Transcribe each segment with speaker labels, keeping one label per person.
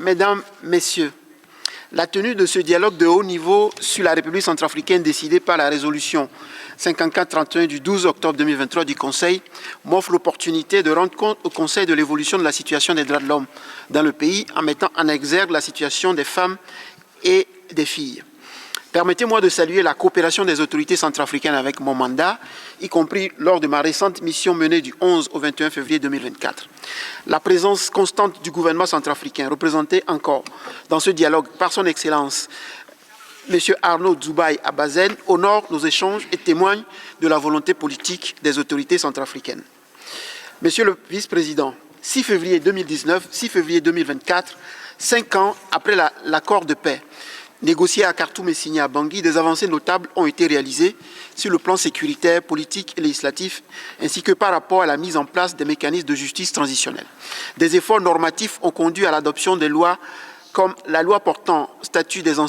Speaker 1: Mesdames, Messieurs, la tenue de ce dialogue de haut niveau sur la République centrafricaine décidé par la résolution 5431 du 12 octobre 2023 du Conseil m'offre l'opportunité de rendre compte au Conseil de l'évolution de la situation des droits de l'homme dans le pays en mettant en exergue la situation des femmes et des filles. Permettez-moi de saluer la coopération des autorités centrafricaines avec mon mandat, y compris lors de ma récente mission menée du 11 au 21 février 2024. La présence constante du gouvernement centrafricain, représenté encore dans ce dialogue par son Excellence, M. Arnaud Dzubaï Abazen, honore nos échanges et témoigne de la volonté politique des autorités centrafricaines. Monsieur le Vice-président, 6 février 2019, 6 février 2024, 5 ans après l'accord de paix, négociés à Khartoum et signés à Bangui, des avancées notables ont été réalisées sur le plan sécuritaire, politique et législatif, ainsi que par rapport à la mise en place des mécanismes de justice transitionnelle. Des efforts normatifs ont conduit à l'adoption des lois comme la loi portant statut des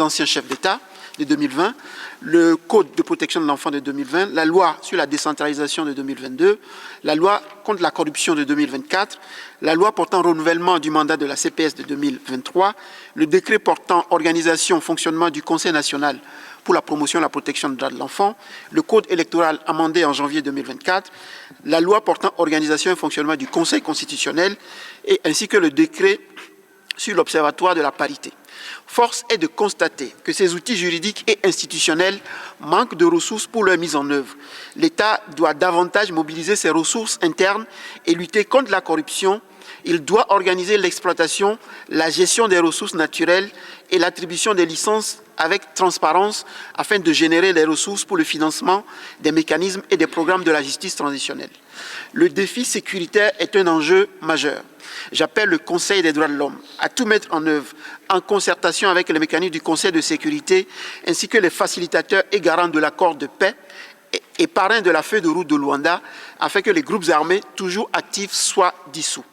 Speaker 1: anciens chefs d'État de 2020, le Code de protection de l'enfant de 2020, la loi sur la décentralisation de 2022, la loi contre la corruption de 2024, la loi portant renouvellement du mandat de la CPS de 2023, le décret portant organisation et fonctionnement du Conseil national pour la promotion et la protection des droits de l'enfant, le Code électoral amendé en janvier 2024, la loi portant organisation et fonctionnement du Conseil constitutionnel, ainsi que le décret sur l'Observatoire de la parité. Force est de constater que ces outils juridiques et institutionnels manquent de ressources pour leur mise en œuvre. L'État doit davantage mobiliser ses ressources internes et lutter contre la corruption. Il doit organiser l'exploitation, la gestion des ressources naturelles et l'attribution des licences avec transparence afin de générer les ressources pour le financement des mécanismes et des programmes de la justice transitionnelle. Le défi sécuritaire est un enjeu majeur. J'appelle le Conseil des droits de l'homme à tout mettre en œuvre en concertation avec les mécanismes du Conseil de sécurité ainsi que les facilitateurs et garants de l'accord de paix et parrains de la feuille de route de Luanda afin que les groupes armés toujours actifs soient dissous.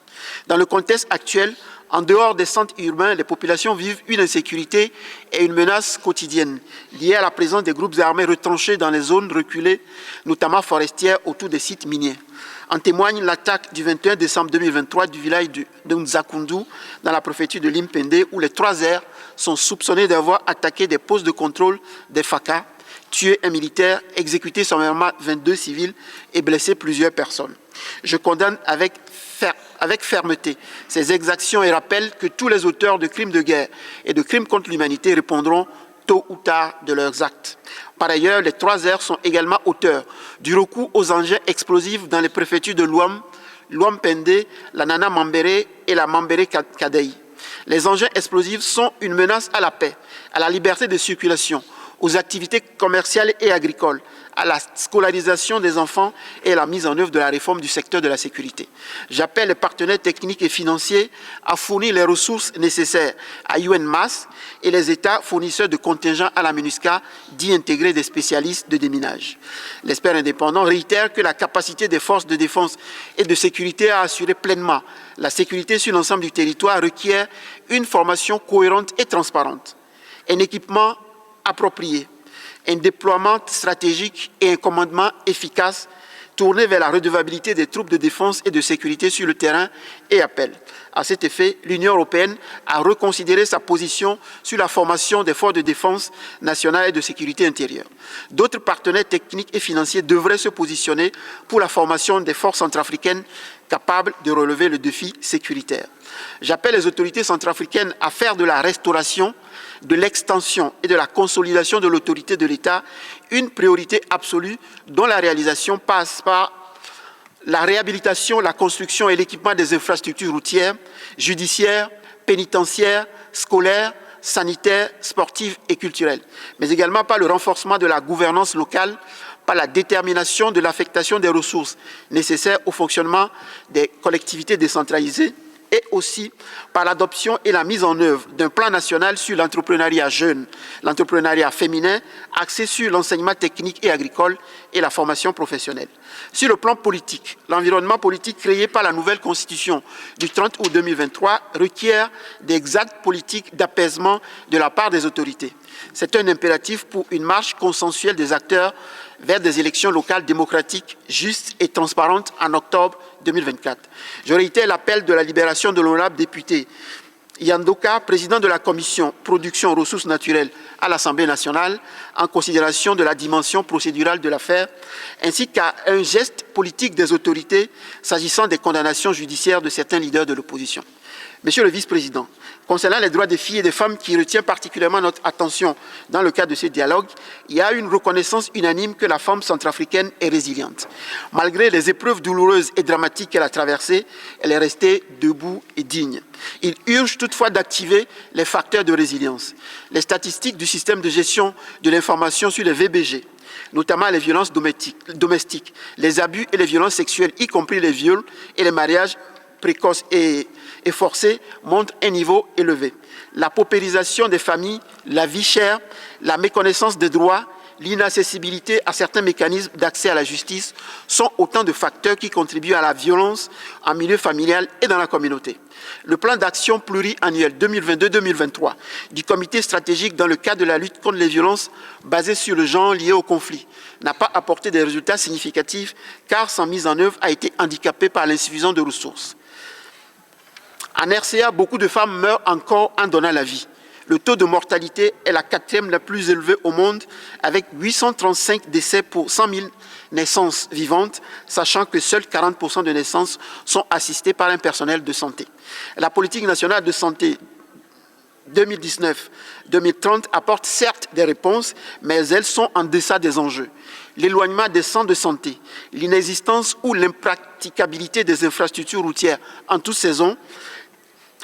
Speaker 1: Dans le contexte actuel, en dehors des centres urbains, les populations vivent une insécurité et une menace quotidienne liée à la présence des groupes armés retranchés dans les zones reculées, notamment forestières autour des sites miniers. En témoigne l'attaque du 21 décembre 2023 du village de Nzakundu dans la préfecture de Limpende où les 3 airs sont soupçonnés d'avoir attaqué des postes de contrôle des FACA, tué un militaire, exécuté sommairement 22 civils et blessé plusieurs personnes. Je condamne avec fermeté ces exactions et rappelle que tous les auteurs de crimes de guerre et de crimes contre l'humanité répondront tôt ou tard de leurs actes. Par ailleurs, les 3 airs sont également auteurs du recours aux engins explosifs dans les préfectures de Luam, Luampende, la Nana Mambere et la Mambere Kadei. Les engins explosifs sont une menace à la paix, à la liberté de circulation, aux activités commerciales et agricoles, à la scolarisation des enfants et à la mise en œuvre de la réforme du secteur de la sécurité. J'appelle les partenaires techniques et financiers à fournir les ressources nécessaires à UNMAS et les États fournisseurs de contingents à la MINUSCA d'y intégrer des spécialistes de déminage. L'expert indépendant réitère que la capacité des forces de défense et de sécurité à assurer pleinement la sécurité sur l'ensemble du territoire requiert une formation cohérente et transparente, un équipement approprié, un déploiement stratégique et un commandement efficace tourné vers la redevabilité des troupes de défense et de sécurité sur le terrain et appelle. À cet effet, l'Union européenne a reconsidéré sa position sur la formation des forces de défense nationale et de sécurité intérieure. D'autres partenaires techniques et financiers devraient se positionner pour la formation des forces centrafricaines capables de relever le défi sécuritaire. J'appelle les autorités centrafricaines à faire de la restauration, de l'extension et de la consolidation de l'autorité de l'État une priorité absolue dont la réalisation passe par la réhabilitation, la construction et l'équipement des infrastructures routières, judiciaires, pénitentiaires, scolaires, sanitaires, sportives et culturelles, mais également par le renforcement de la gouvernance locale, par la détermination de l'affectation des ressources nécessaires au fonctionnement des collectivités décentralisées et aussi par l'adoption et la mise en œuvre d'un plan national sur l'entrepreneuriat jeune, l'entrepreneuriat féminin, axé sur l'enseignement technique et agricole et la formation professionnelle. Sur le plan politique, l'environnement politique créé par la nouvelle constitution du 30 août 2023 requiert des actes politiques d'apaisement de la part des autorités. C'est un impératif pour une marche consensuelle des acteurs vers des élections locales démocratiques, justes et transparentes en octobre 2024. Je réitère l'appel de la libération de l'honorable député Yandoka, président de la commission production ressources naturelles à l'Assemblée nationale, en considération de la dimension procédurale de l'affaire, ainsi qu'à un geste politique des autorités s'agissant des condamnations judiciaires de certains leaders de l'opposition. Monsieur le vice-président, concernant les droits des filles et des femmes qui retient particulièrement notre attention dans le cadre de ce dialogue, il y a une reconnaissance unanime que la femme centrafricaine est résiliente. Malgré les épreuves douloureuses et dramatiques qu'elle a traversées, elle est restée debout et digne. Il urge toutefois d'activer les facteurs de résilience. Les statistiques du système de gestion de l'information sur les VBG, notamment les violences domestiques, les abus et les violences sexuelles, y compris les viols et les mariages précoces et forcés, montrent un niveau élevé. La paupérisation des familles, la vie chère, la méconnaissance des droits, l'inaccessibilité à certains mécanismes d'accès à la justice sont autant de facteurs qui contribuent à la violence en milieu familial et dans la communauté. Le plan d'action pluriannuel 2022-2023 du comité stratégique dans le cadre de la lutte contre les violences basées sur le genre liées au conflit n'a pas apporté des résultats significatifs car sa mise en œuvre a été handicapée par l'insuffisance de ressources. En RCA, beaucoup de femmes meurent encore en donnant la vie. Le taux de mortalité est la 4e la plus élevée au monde, avec 835 décès pour 100 000 naissances vivantes, sachant que seuls 40% de naissances sont assistées par un personnel de santé. La politique nationale de santé 2019-2030 apporte certes des réponses, mais elles sont en deçà des enjeux. L'éloignement des centres de santé, l'inexistence ou l'impraticabilité des infrastructures routières en toute saison,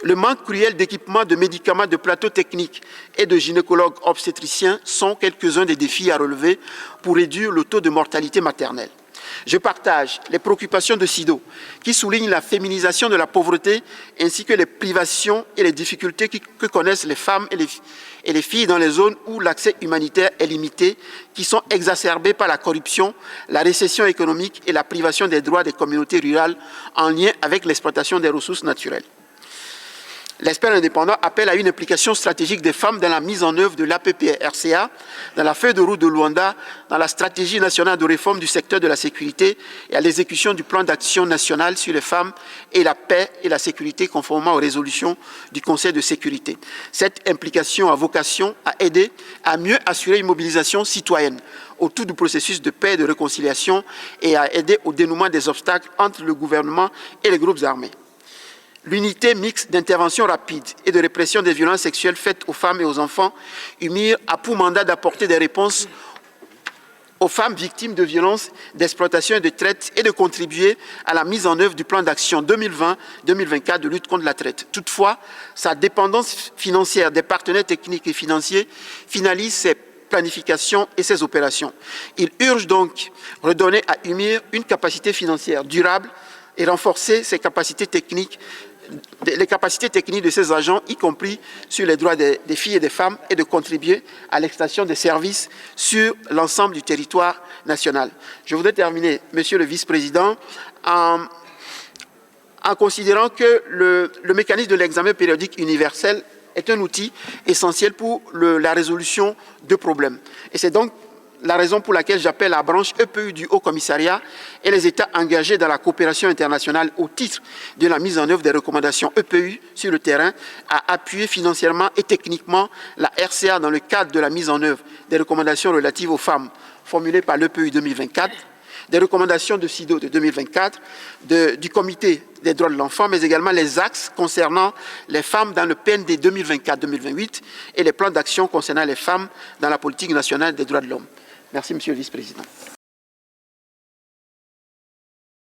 Speaker 1: le manque cruel d'équipements, de médicaments, de plateaux techniques et de gynécologues obstétriciens sont quelques-uns des défis à relever pour réduire le taux de mortalité maternelle. Je partage les préoccupations de SIDO, qui soulignent la féminisation de la pauvreté ainsi que les privations et les difficultés que connaissent les femmes et les filles dans les zones où l'accès humanitaire est limité, qui sont exacerbées par la corruption, la récession économique et la privation des droits des communautés rurales en lien avec l'exploitation des ressources naturelles. L'expert indépendant appelle à une implication stratégique des femmes dans la mise en œuvre de l'APP-RCA, dans la feuille de route de Luanda, dans la stratégie nationale de réforme du secteur de la sécurité et à l'exécution du plan d'action national sur les femmes et la paix et la sécurité conformément aux résolutions du Conseil de sécurité. Cette implication a vocation à aider à mieux assurer une mobilisation citoyenne autour du processus de paix et de réconciliation et à aider au dénouement des obstacles entre le gouvernement et les groupes armés. L'unité mixte d'intervention rapide et de répression des violences sexuelles faites aux femmes et aux enfants, UMIR, a pour mandat d'apporter des réponses aux femmes victimes de violences, d'exploitation et de traite et de contribuer à la mise en œuvre du plan d'action 2020-2024 de lutte contre la traite. Toutefois, sa dépendance financière des partenaires techniques et financiers finalise ses planifications et ses opérations. Il urge donc redonner à UMIR une capacité financière durable et renforcer ses capacités techniques, les capacités techniques de ses agents, y compris sur les droits des filles et des femmes, et de contribuer à l'extension des services sur l'ensemble du territoire national. Je voudrais terminer, Monsieur le Vice-président, en considérant que le mécanisme de l'examen périodique universel est un outil essentiel pour la résolution de problèmes. Et c'est donc la raison pour laquelle j'appelle la branche EPU du Haut Commissariat et les États engagés dans la coopération internationale au titre de la mise en œuvre des recommandations EPU sur le terrain à appuyer financièrement et techniquement la RCA dans le cadre de la mise en œuvre des recommandations relatives aux femmes formulées par l'EPU 2024, des recommandations de SIDO de 2024, du Comité des droits de l'enfant, mais également les axes concernant les femmes dans le PND 2024-2028 et les plans d'action concernant les femmes dans la politique nationale des droits de l'homme. Merci, Monsieur le Vice-président.